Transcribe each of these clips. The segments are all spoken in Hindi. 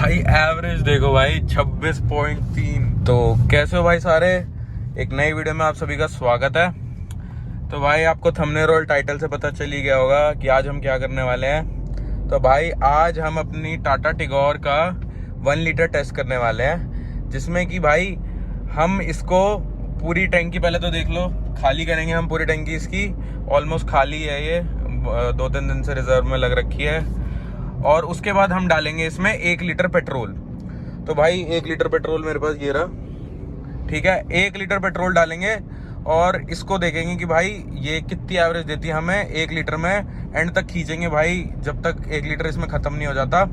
भाई एवरेज देखो भाई 26.3। तो कैसे हो भाई सारे, एक नई वीडियो में आप सभी का स्वागत है। तो भाई आपको थंबनेल और टाइटल से पता चल ही गया होगा कि आज हम क्या करने वाले हैं। तो भाई आज हम अपनी टाटा टिगोर का 1 लीटर टेस्ट करने वाले हैं, जिसमें कि भाई हम इसको पूरी टैंकी, पहले तो देख लो, खाली करेंगे हम पूरी टैंकी इसकी। ऑलमोस्ट खाली है ये, 2-3 दिन से रिजर्व में लग रखी है। और उसके बाद हम डालेंगे इसमें 1 लीटर पेट्रोल। तो भाई 1 लीटर पेट्रोल मेरे पास ये रहा, ठीक है। 1 लीटर पेट्रोल डालेंगे और इसको देखेंगे कि भाई ये कितनी एवरेज देती है हमें 1 लीटर में। एंड तक खींचेंगे भाई जब तक 1 लीटर इसमें ख़त्म नहीं हो जाता,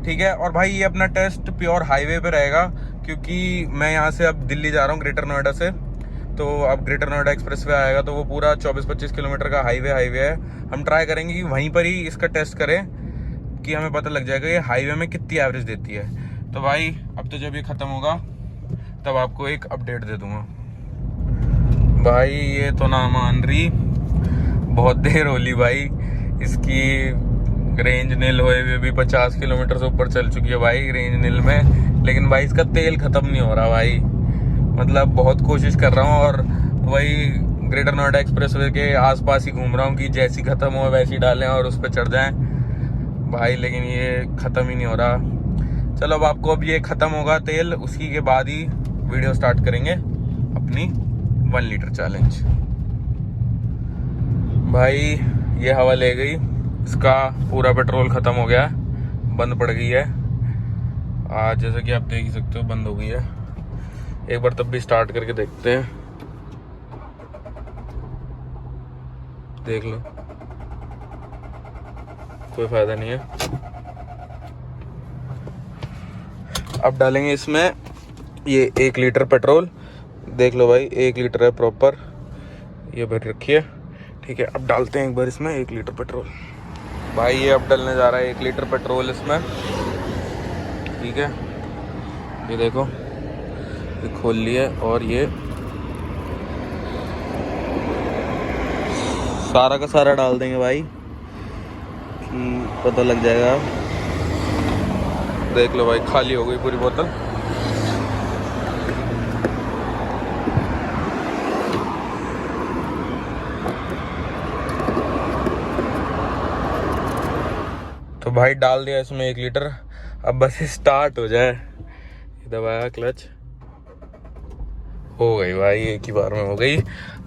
ठीक है। और भाई ये अपना टेस्ट प्योर हाईवे पे रहेगा, क्योंकि मैं यहाँ से अब दिल्ली जा रहा हूँ ग्रेटर नोएडा से। तो अब ग्रेटर नोएडा एक्सप्रेस वे आएगा, तो वो पूरा 24-25 किलोमीटर का हाईवे है। हम ट्राई करेंगे कि वहीं पर ही इसका टेस्ट करें, कि हमें पता लग जाएगा ये हाईवे में कितनी एवरेज देती है। तो भाई अब तो जब ये ख़त्म होगा तब आपको एक अपडेट दे दूंगा। भाई ये तो ना मान रही, बहुत देर हो ली भाई। इसकी रेंज नील हुए हुए भी 50 किलोमीटर से ऊपर चल चुकी है भाई रेंज नील में, लेकिन भाई इसका तेल ख़त्म नहीं हो रहा भाई। मतलब बहुत कोशिश कर रहा हूँ और वही ग्रेटर नोएडा एक्सप्रेस वे के आसपास ही घूम रहा हूँ कि जैसी ख़त्म हो वैसी डालें और उस पर चढ़ जाएं भाई, लेकिन ये ख़त्म ही नहीं हो रहा। चलो अब ये ख़त्म होगा तेल, उसी के बाद ही वीडियो स्टार्ट करेंगे अपनी 1 लीटर चैलेंज। भाई ये हवा ले गई, इसका पूरा पेट्रोल ख़त्म हो गया, बंद पड़ गई है। आज जैसा कि आप देख ही सकते हो बंद हो गई है। एक बार तब भी स्टार्ट करके देखते हैं, देख लो कोई फायदा नहीं है। अब डालेंगे इसमें ये 1 लीटर पेट्रोल, देख लो भाई 1 लीटर है प्रॉपर, ये भर रखी है, ठीक है। अब डालते हैं एक बार इसमें 1 लीटर पेट्रोल। भाई ये अब डलने जा रहा है 1 लीटर पेट्रोल इसमें, ठीक है। ये देखो ये खोल लिया और ये सारा का सारा डाल देंगे भाई, पता लग जाएगा। देख लो भाई खाली हो गई पूरी बोतल। तो भाई डाल दिया इसमें 1 लीटर। अब बस स्टार्ट हो जाए, दबाया क्लच, हो गई भाई, एक ही बार में हो गई।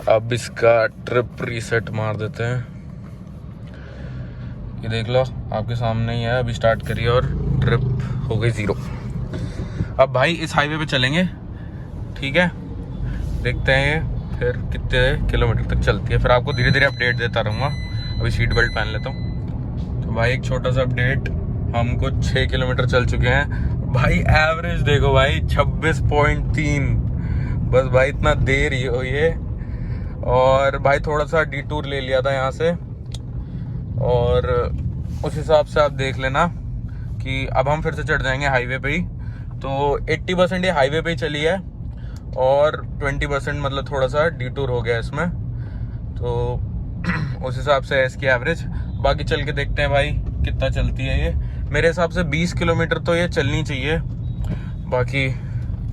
अब इसका ट्रिप रीसेट मार देते हैं। ये देख लो आपके सामने ही है, अभी स्टार्ट करिए और ट्रिप हो गई 0। अब भाई इस हाईवे पे चलेंगे, ठीक है। देखते हैं ये फिर कितने किलोमीटर तक चलती है, फिर आपको धीरे धीरे अपडेट देता रहूँगा। अभी सीट बेल्ट पहन लेता हूँ। तो भाई एक छोटा सा अपडेट, हमको 6 किलोमीटर चल चुके हैं। भाई एवरेज देखो भाई 26.3। बस भाई इतना देर ही हुई है। और भाई थोड़ा सा डिटूर ले लिया था यहाँ से, और उस हिसाब से आप देख लेना कि अब हम फिर से चढ़ जाएंगे हाईवे पे ही। तो 80% ये हाईवे पे ही चली है और 20% मतलब थोड़ा सा डिटूर हो गया इसमें। तो उस हिसाब से है इसकी एवरेज। बाकी चल के देखते हैं भाई कितना चलती है ये। मेरे हिसाब से 20 किलोमीटर तो ये चलनी चाहिए, बाकी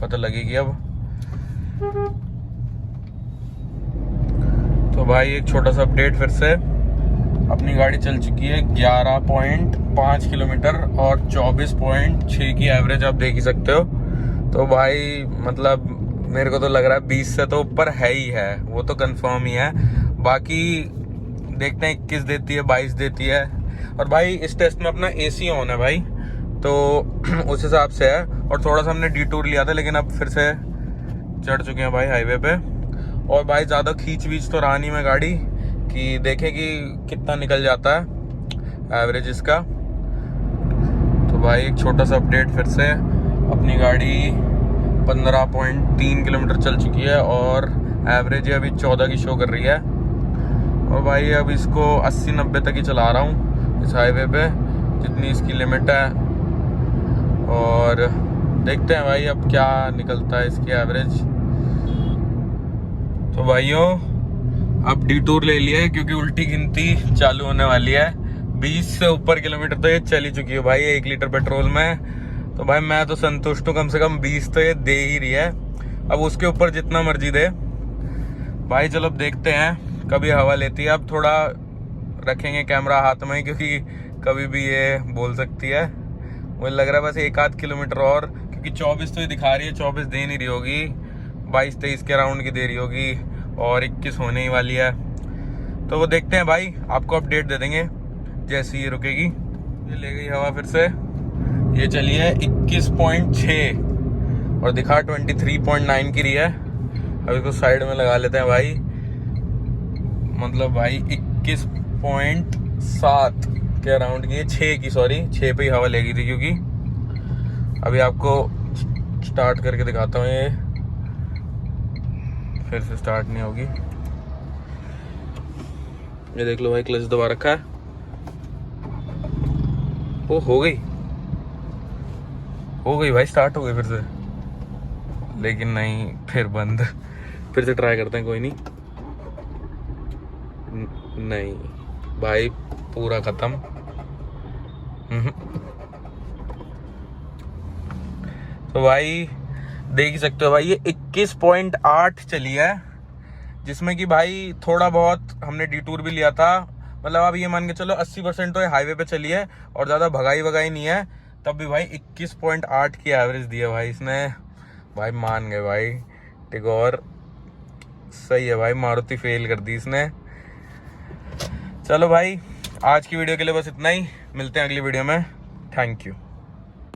पता लगेगी अब। तो भाई एक छोटा सा अपडेट फिर से, अपनी गाड़ी चल चुकी है 11.5 किलोमीटर और 24.6 की एवरेज आप देख ही सकते हो। तो भाई मतलब मेरे को तो लग रहा है 20 से तो ऊपर है ही है, वो तो कंफर्म ही है। बाकी देखते हैं 21 देती है, 22 देती है। और भाई इस टेस्ट में अपना AC ऑन है भाई, तो उस हिसाब से है। और थोड़ा सा हमने डिटूर लिया था, लेकिन अब फिर से चढ़ चुके हैं भाई हाईवे पे। और भाई ज़्यादा खींच वीच तो रहा नहीं मैं गाड़ी, कि देखें कि कितना निकल जाता है एवरेज इसका। तो भाई एक छोटा सा अपडेट फिर से, अपनी गाड़ी 15.3 किलोमीटर चल चुकी है और एवरेज अभी 14 की शो कर रही है। और भाई अब इसको 80-90 तक ही चला रहा हूँ इस हाईवे पे, जितनी इसकी लिमिट है। और देखते हैं भाई अब क्या निकलता है इसकी एवरेज। तो भाइयों अब डिटूर ले लिया है, क्योंकि उल्टी गिनती चालू होने वाली है। 20 से ऊपर किलोमीटर तो ये चली चुकी है भाई 1 लीटर पेट्रोल में। तो भाई मैं तो संतुष्ट हूँ, कम से कम 20 तो ये दे ही रही है। अब उसके ऊपर जितना मर्जी दे भाई। चलो अब देखते हैं कभी हवा लेती है। अब थोड़ा रखेंगे कैमरा हाथ में, क्योंकि कभी भी ये बोल सकती है। मुझे लग रहा है बस 1-8 किलोमीटर और, क्योंकि 24 तो ये दिखा रही है, 24 दे नहीं रही होगी, 22-23 के राउंड की दे रही होगी और 21 होने ही वाली है। तो वो देखते हैं भाई, आपको अपडेट दे देंगे जैसी ये रुकेगी। ये ले गई हवा फिर से, ये चली है 21.6 और दिखा 23.9 की रही है। अब इसको साइड में लगा लेते हैं भाई, मतलब भाई 21.7 के अराउंड की, 6 की, सॉरी 6 पे ही हवा लेगी थी। क्योंकि अभी आपको स्टार्ट करके दिखाता हूँ, ये फिर से स्टार्ट नहीं होगी। ये देख लो भाई, क्लच दबा रखा है। वो हो गई भाई, स्टार्ट हो गई फिर से, लेकिन नहीं, फिर बंद। फिर से ट्राई करते हैं, कोई नहीं। नहीं भाई, पूरा खत्म। तो भाई देख ही सकते हो भाई, ये 21.8 चली है, जिसमें कि भाई थोड़ा बहुत हमने डिटूर भी लिया था। मतलब आप ये मान के चलो 80% तो ये हाईवे पे चली है और ज़्यादा भगाई वगाई नहीं है। तब भी भाई 21.8 की एवरेज दी है भाई इसने। भाई मान गए भाई, टिगोर सही है भाई, मारुति फेल कर दी इसने। चलो भाई, आज की वीडियो के लिए बस इतना ही। मिलते हैं अगली वीडियो में। Thank you.